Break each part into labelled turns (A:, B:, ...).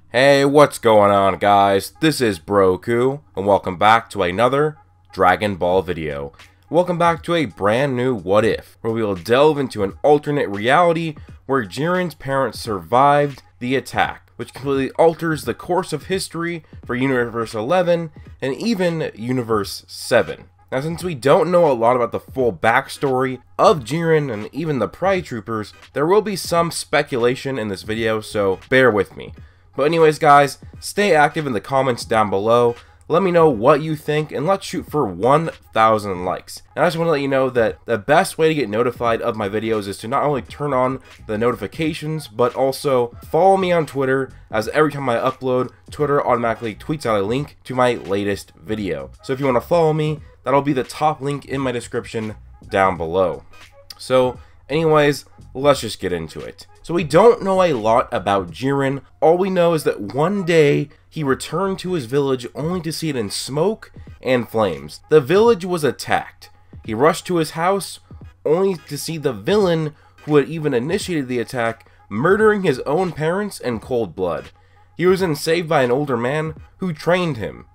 A: Hey, what's going on, guys? This is Broku, and welcome back to another Dragon Ball video. Welcome back to a brand new What If, where we will delve into an alternate reality where Jiren's parents survived the attack, which completely alters the course of history for Universe 11 and even Universe 7. Now, since we don't know a lot about the full backstory of Jiren and even the Pride Troopers, there will be some speculation in this video, so bear with me. But anyways, guys, stay active in the comments down below. Let me know what you think, and let's shoot for 1,000 likes. And I just want to let you know that the best way to get notified of my videos is to not only turn on the notifications, but also follow me on Twitter, as every time I upload, Twitter automatically tweets out a link to my latest video. So if you want to follow me, that'll be the top link in my description down below. So anyways, let's just get into it. So we don't know a lot about Jiren. All we know is that one day he returned to his village only to see it in smoke and flames. The village was attacked. He rushed to his house only to see the villain who had even initiated the attack murdering his own parents in cold blood. He was then saved by an older man who trained him.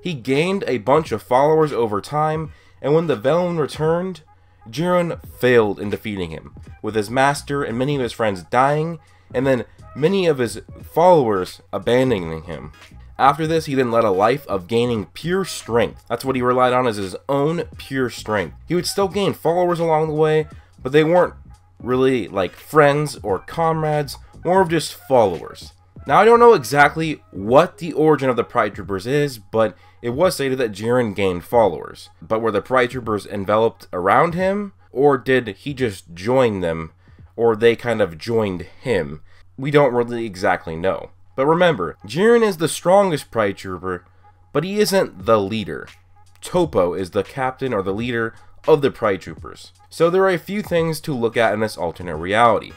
A: He gained a bunch of followers over time, and when the villain returned, Jiren failed in defeating him, with his master and many of his friends dying, and then many of his followers abandoning him. After this, he then led a life of gaining pure strength. That's what he relied on, as his own pure strength. He would still gain followers along the way, but they weren't really like friends or comrades, more of just followers. Now, I don't know exactly what the origin of the Pride Troopers is, but it was stated that Jiren gained followers. But were the Pride Troopers enveloped around him, or did he just join them, or they kind of joined him? We don't really exactly know. But remember, Jiren is the strongest Pride Trooper, but he isn't the leader. Toppo is the captain or the leader of the Pride Troopers. So there are a few things to look at in this alternate reality.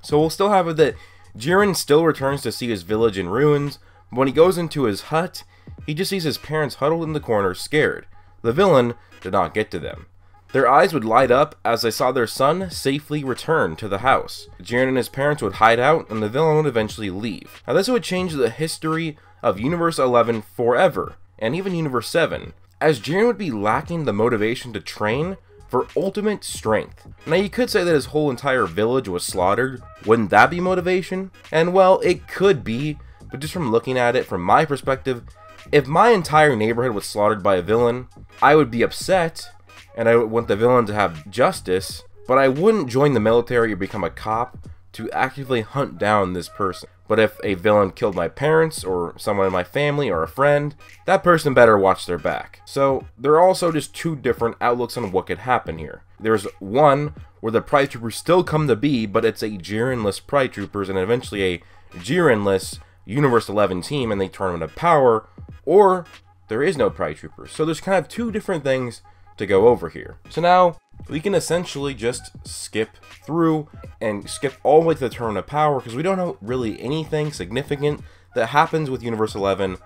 A: So we'll still have it that Jiren still returns to see his village in ruins, but when he goes into his hut, he just sees his parents huddled in the corner, scared. The villain did not get to them. Their eyes would light up as they saw their son safely return to the house. Jiren and his parents would hide out, and the villain would eventually leave. Now, this would change the history of Universe 11 forever, and even Universe 7, as Jiren would be lacking the motivation to train for ultimate strength. Now, you could say that his whole entire village was slaughtered. Wouldn't that be motivation? And well, it could be, but just from looking at it from my perspective, if my entire neighborhood was slaughtered by a villain, I would be upset, and I would want the villain to have justice, but I wouldn't join the military or become a cop to actively hunt down this person. But if a villain killed my parents, or someone in my family, or a friend, that person better watch their back. So there are also just two different outlooks on what could happen here. There's one where the Pride Troopers still come to be, but it's a Jiren-less Pride Troopers and eventually a Jiren-less Universe 11 team and they Tournament of Power, or there is no Pride Troopers. So there's kind of two different things to go over here. So now we can essentially just skip through and skip all the way to the Tournament of Power, because we don't know really anything significant that happens with Universe 11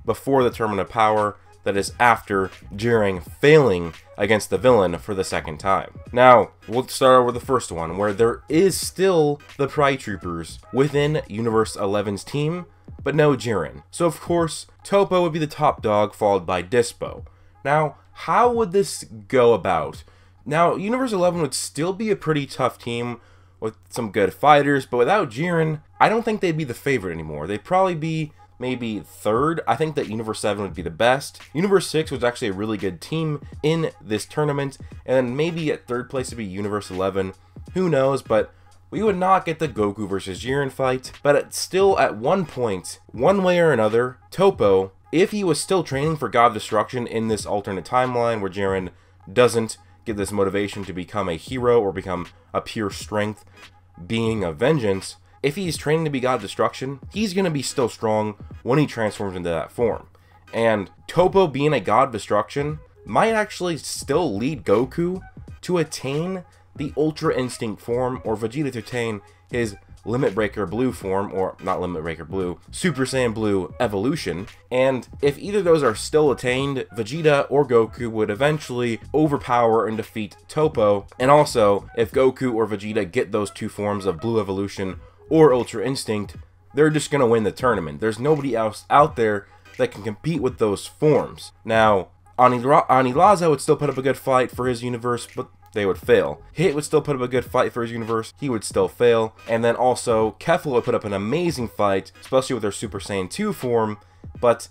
A: before the Tournament of Power, that is after Jiren failing against the villain for the second time. Now, we'll start over the first one, where there is still the Pride Troopers within Universe 11's team, but no Jiren. So of course, Toppo would be the top dog, followed by Dispo. Now, how would this go about? Now, Universe 11 would still be a pretty tough team with some good fighters, but without Jiren, I don't think they'd be the favorite anymore. They'd probably be maybe third. I think that Universe 7 would be the best. Universe 6 was actually a really good team in this tournament, and then maybe at third place would be Universe 11. Who knows, but we would not get the Goku versus Jiren fight. But still, at one point, one way or another, Toppo, if he was still training for God Destruction in this alternate timeline where Jiren doesn't get this motivation to become a hero or become a pure strength being of vengeance, if he's training to be God Destruction, he's going to be still strong when he transforms into that form. And Toppo being a God Destruction might actually still lead Goku to attain the Ultra Instinct form, or Vegeta to attain his Limit Breaker Blue form, or not Limit Breaker Blue, Super Saiyan Blue evolution. And if either of those are still attained, Vegeta or Goku would eventually overpower and defeat Toppo. And also, if Goku or Vegeta get those two forms of Blue evolution or Ultra Instinct, they're just going to win the tournament. There's nobody else out there that can compete with those forms. Now, Anilaza would still put up a good fight for his universe, but they would fail. Hit would still put up a good fight for his universe, he would still fail. And then also, Kefla would put up an amazing fight, especially with her Super Saiyan 2 form, but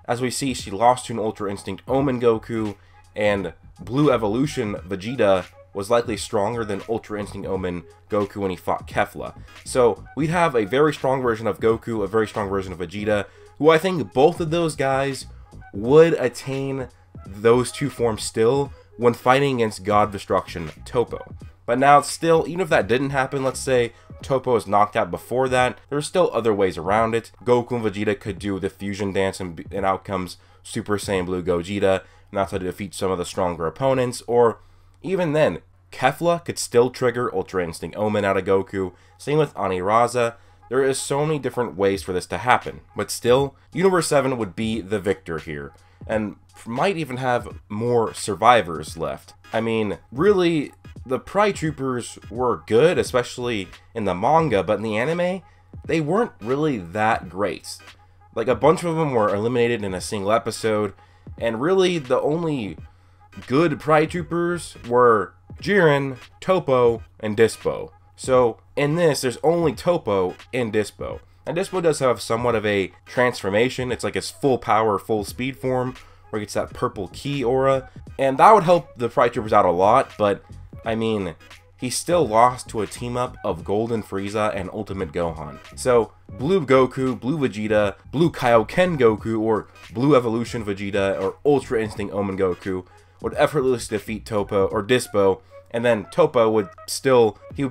A: as we see, she lost to an Ultra Instinct Omen Goku, and Blue Evolution Vegeta was likely stronger than Ultra Instinct Omen Goku when he fought Kefla. So we'd have a very strong version of Goku, a very strong version of Vegeta, who I think both of those guys would attain those two forms still when fighting against God Destruction Toppo. But now still, even if that didn't happen, let's say Toppo is knocked out before that, there's still other ways around it. Goku and Vegeta could do the fusion dance and out comes Super Saiyan Blue Gogeta, and that's how to defeat some of the stronger opponents. Or even then, Kefla could still trigger Ultra Instinct Omen out of Goku. Same with Aniraza. There is so many different ways for this to happen. But still, Universe 7 would be the victor here, and might even have more survivors left. I mean, really, the Pride Troopers were good, especially in the manga, but in the anime, they weren't really that great. Like, a bunch of them were eliminated in a single episode, and really, the only good Pride Troopers were Jiren, Toppo, and Dispo. So, in this, there's only Toppo and Dispo. And Dispo does have somewhat of a transformation. It's like his full power, full speed form, where he gets that purple key aura. And that would help the Pride Troopers out a lot, but, I mean, he still lost to a team-up of Golden Frieza and Ultimate Gohan. So, Blue Goku, Blue Vegeta, Blue Kaioken Goku, or Blue Evolution Vegeta, or Ultra Instinct Omen Goku would effortlessly defeat Toppo or Dispo, and then Toppo would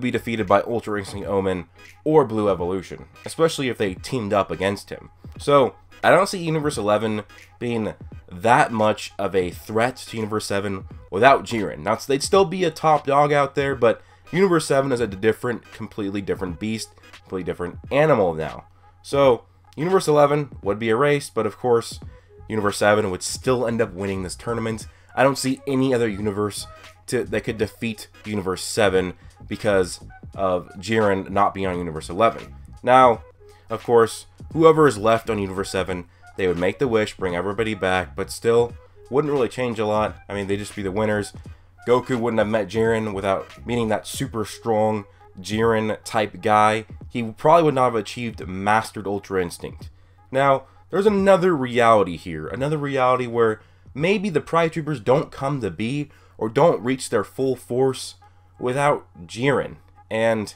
A: be defeated by Ultra Instinct Omen or Blue Evolution, especially if they teamed up against him. So, I don't see Universe 11 being that much of a threat to Universe 7 without Jiren. Now, they'd still be a top dog out there, but Universe 7 is a completely different beast, completely different animal now. So, Universe 11 would be erased, but of course, Universe 7 would still end up winning this tournament. I don't see any other universe that could defeat Universe 7 because of Jiren not being on Universe 11. Now, of course, whoever is left on Universe 7, they would make the wish, bring everybody back, but still wouldn't really change a lot. I mean, they'd just be the winners. Goku wouldn't have met Jiren without meeting that super strong Jiren type guy. He probably would not have achieved Mastered Ultra Instinct. Now, there's another reality here. Another reality where maybe the Pride Troopers don't come to be or don't reach their full force without Jiren. And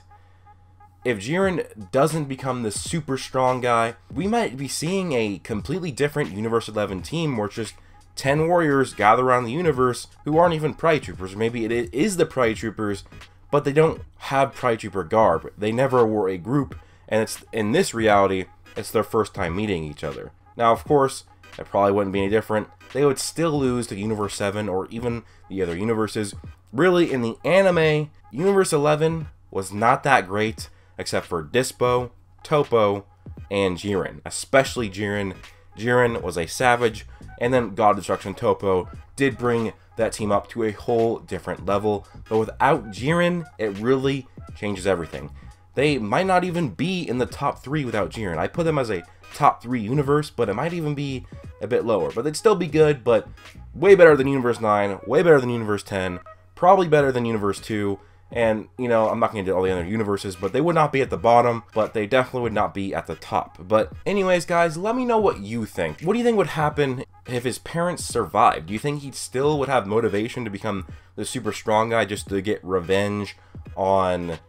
A: if Jiren doesn't become the super strong guy, we might be seeing a completely different Universe 11 team where it's just 10 warriors gather around the universe who aren't even Pride Troopers. Maybe it is the Pride Troopers, but they don't have Pride Trooper garb. They never were a group, and it's in this reality, it's their first time meeting each other. Now, of course, it probably wouldn't be any different. They would still lose to Universe 7 or even the other universes. Really, in the anime, Universe 11 was not that great, except for Dispo, Toppo, and Jiren. Especially Jiren. Jiren was a savage, and then God Destruction Toppo did bring that team up to a whole different level. But without Jiren, it really changes everything. They might not even be in the top 3 without Jiren. I put them as a top 3 universe, but it might even be a bit lower. But they'd still be good, but way better than Universe 9, way better than Universe 10, probably better than Universe 2, and, you know, I'm not going to do all the other universes, but they would not be at the bottom, but they definitely would not be at the top. But anyways, guys, let me know what you think. What do you think would happen if his parents survived? Do you think he still would have motivation to become the super strong guy just to get revenge on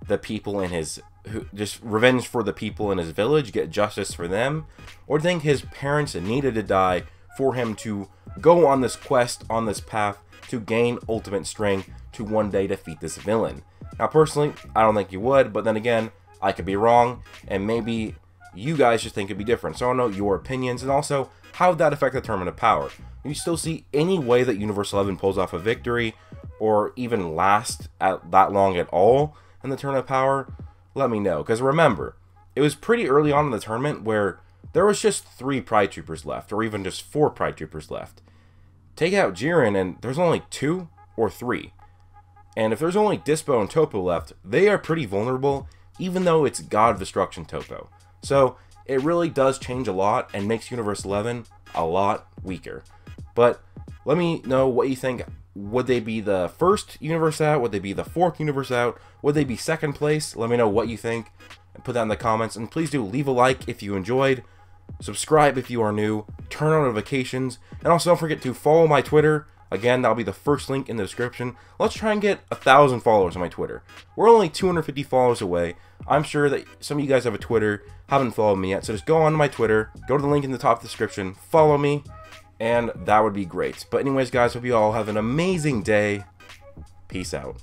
A: the people in his... just revenge for the people in his village, get justice for them? Or do you think his parents needed to die for him to go on this quest, on this path, to gain ultimate strength to one day defeat this villain? Now, personally, I don't think you would, but then again, I could be wrong, and maybe you guys just think it'd be different. So I don't know your opinions, and also, how would that affect the Tournament of Power? Do you still see any way that Universe 11 pulls off a victory, or even last at that long at all in the Tournament of Power? Let me know, because remember, it was pretty early on in the tournament where there was just 3 Pride Troopers left, or even just 4 Pride Troopers left. Take out Jiren, and there's only 2 or 3. And if there's only Dispo and Toppo left, they are pretty vulnerable, even though it's God Destruction Toppo. So it really does change a lot and makes Universe 11 a lot weaker. But let me know what you think. Would they be the first universe out? Would they be the fourth universe out? Would they be second place? Let me know what you think and put that in the comments. And please do leave a like if you enjoyed. Subscribe if you are new. Turn on notifications. And also don't forget to follow my Twitter. Again, that'll be the first link in the description. Let's try and get 1,000 followers on my Twitter. We're only 250 followers away. I'm sure that some of you guys have a Twitter, haven't followed me yet. So just go on to my Twitter. Go to the link in the top description. Follow me. And that would be great. But anyways, guys, hope you all have an amazing day. Peace out.